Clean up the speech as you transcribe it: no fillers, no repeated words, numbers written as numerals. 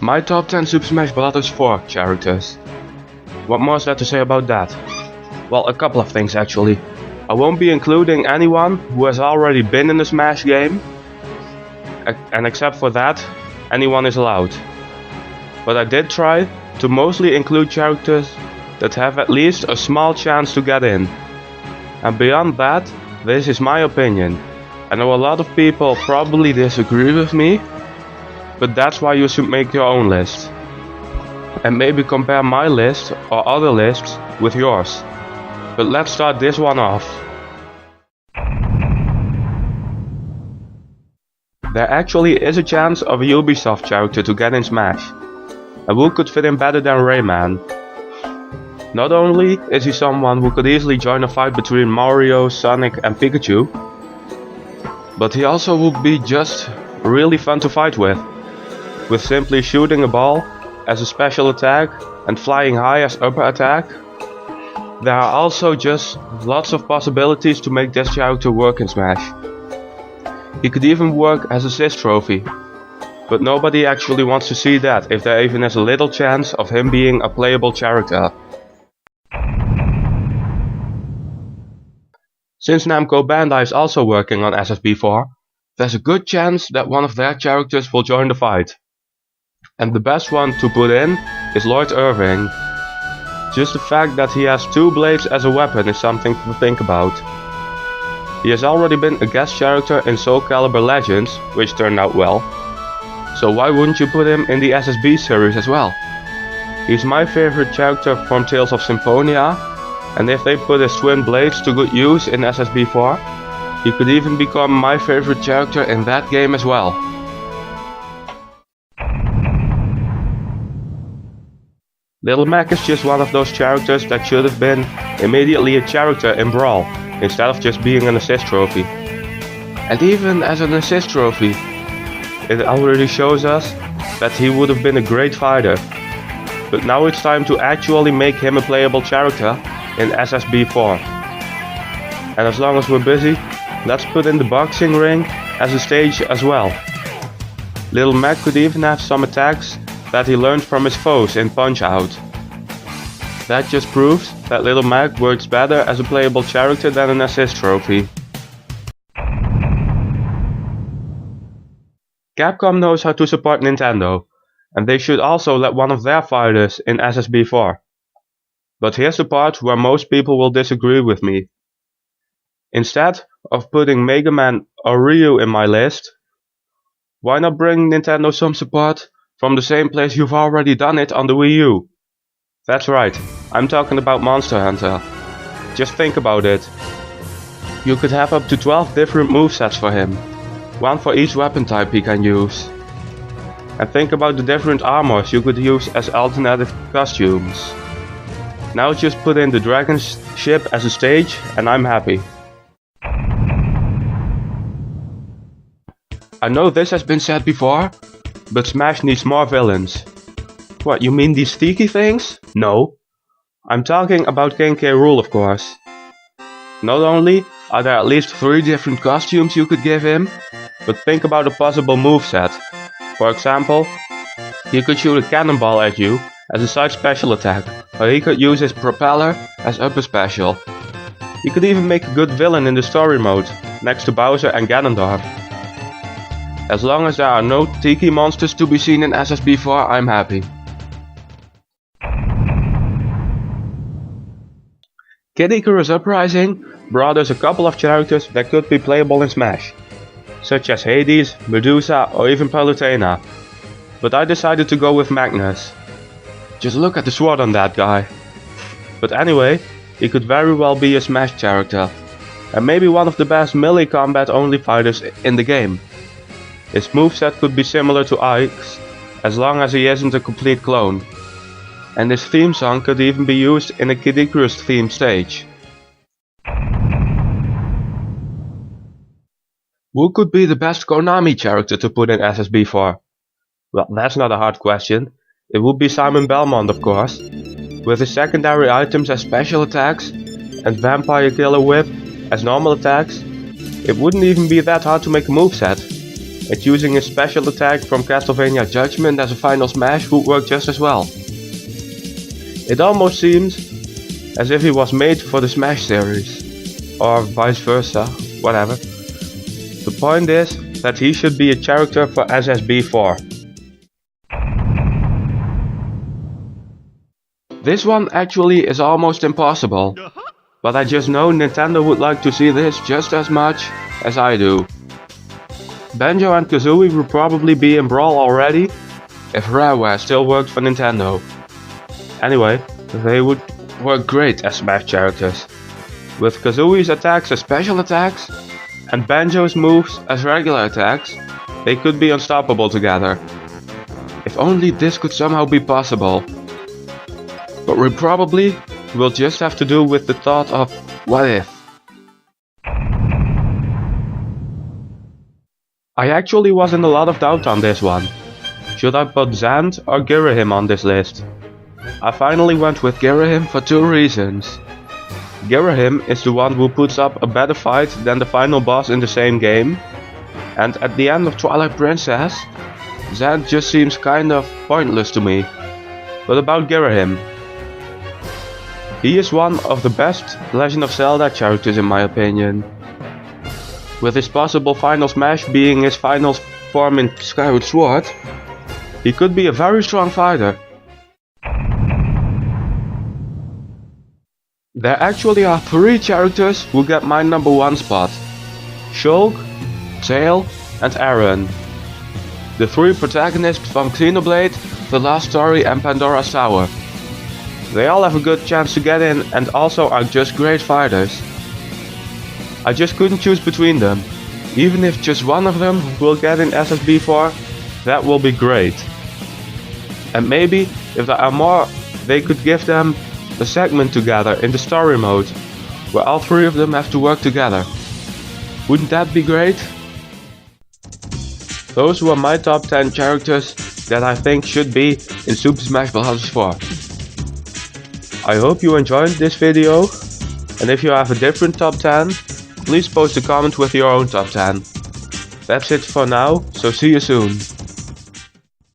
My top 10 Super Smash Bros. 4 characters. What more is there to say about that? Well, a couple of things actually. I won't be including anyone who has already been in the Smash game, and except for that, anyone is allowed. But I did try to mostly include characters that have at least a small chance to get in. And beyond that, this is my opinion. I know a lot of people probably disagree with me, but that's why you should make your own list. And maybe compare my list or other lists with yours. But let's start this one off. There actually is a chance of a Ubisoft character to get in Smash. And who could fit in better than Rayman? Not only is he someone who could easily join a fight between Mario, Sonic and Pikachu, but he also would be just really fun to fight with simply shooting a ball as a special attack and flying high as upper attack. There are also just lots of possibilities to make this character work in Smash. He could even work as a Sis trophy, but nobody actually wants to see that if there even is a little chance of him being a playable character. Since Namco Bandai is also working on SSB4, there's a good chance that one of their characters will join the fight. And the best one to put in is Lloyd Irving. Just the fact that he has 2 blades as a weapon is something to think about. He has already been a guest character in Soul Calibur Legends, which turned out well. So why wouldn't you put him in the SSB series as well? He's my favorite character from Tales of Symphonia, and if they put his twin blades to good use in SSB4, he could even become my favorite character in that game as well. Little Mac is just one of those characters that should have been immediately a character in Brawl, instead of just being an assist trophy. And even as an assist trophy, it already shows us that he would have been a great fighter. But now it's time to actually make him a playable character in SSB4. And as long as we're busy, let's put in the boxing ring as a stage as well. Little Mac could even have some attacks that he learned from his foes in Punch-Out. That just proves that Little Mac works better as a playable character than an assist trophy. Capcom knows how to support Nintendo, and they should also let one of their fighters in SSB4. But here's the part where most people will disagree with me. Instead of putting Mega Man or Ryu in my list, why not bring Nintendo some support from the same place you've already done it on the Wii U? That's right, I'm talking about Monster Hunter. Just think about it. You could have up to 12 different movesets for him, one for each weapon type he can use. And think about the different armors you could use as alternative costumes. Now just put in the dragon ship as a stage and I'm happy. I know this has been said before, but Smash needs more villains. What, you mean these sticky things? No. I'm talking about King K. Rool, of course. Not only are there at least 3 different costumes you could give him, but think about a possible moveset. For example, he could shoot a cannonball at you as a side special attack, or he could use his propeller as upper special. He could even make a good villain in the story mode, next to Bowser and Ganondorf. As long as there are no Tiki monsters to be seen in SSB4, I'm happy. Kid Icarus Uprising brought us a couple of characters that could be playable in Smash, such as Hades, Medusa or even Palutena. But I decided to go with Magnus. Just look at the sword on that guy. But anyway, he could very well be a Smash character, and maybe one of the best melee combat only fighters in the game. His moveset could be similar to Ike's, as long as he isn't a complete clone. And his theme song could even be used in a Kid Icarus themed stage. Who could be the best Konami character to put in SSB4? Well, that's not a hard question. It would be Simon Belmont, of course, with his secondary items as special attacks and Vampire Killer Whip as normal attacks. It wouldn't even be that hard to make a moveset. and using his special attack from Castlevania Judgment as a final smash would work just as well. It almost seems as if he was made for the Smash series, or vice versa, whatever. The point is that he should be a character for SSB4. This one actually is almost impossible, but I just know Nintendo would like to see this just as much as I do. Banjo and Kazooie would probably be in Brawl already if Rareware still worked for Nintendo. Anyway, they would work great as Smash characters, with Kazooie's attacks as special attacks and Banjo's moves as regular attacks. They could be unstoppable together. If only this could somehow be possible. But we probably will just have to do with the thought of what if. I actually was in a lot of doubt on this one. Should I put Zant or Girahim on this list? I finally went with Girahim for two reasons. Girahim is the one who puts up a better fight than the final boss in the same game, and at the end of Twilight Princess, Zant just seems kind of pointless to me. But about Girahim, he is one of the best Legend of Zelda characters in my opinion. With his possible final smash being his final form in Skyward Sword, he could be a very strong fighter. There actually are 3 characters who get my number 1 spot: Shulk, Tail and Aaron. The 3 protagonists from Xenoblade, The Last Story and Pandora's Tower. They all have a good chance to get in and also are just great fighters. I just couldn't choose between them. Even if just one of them will get in SSB4, that will be great. And maybe if there are more, they could give them a segment together in the story mode, where all 3 of them have to work together. Wouldn't that be great? Those were my top 10 characters that I think should be in Super Smash Bros. 4. I hope you enjoyed this video, and if you have a different top 10, please post a comment with your own top 10. That's it for now, so see you soon.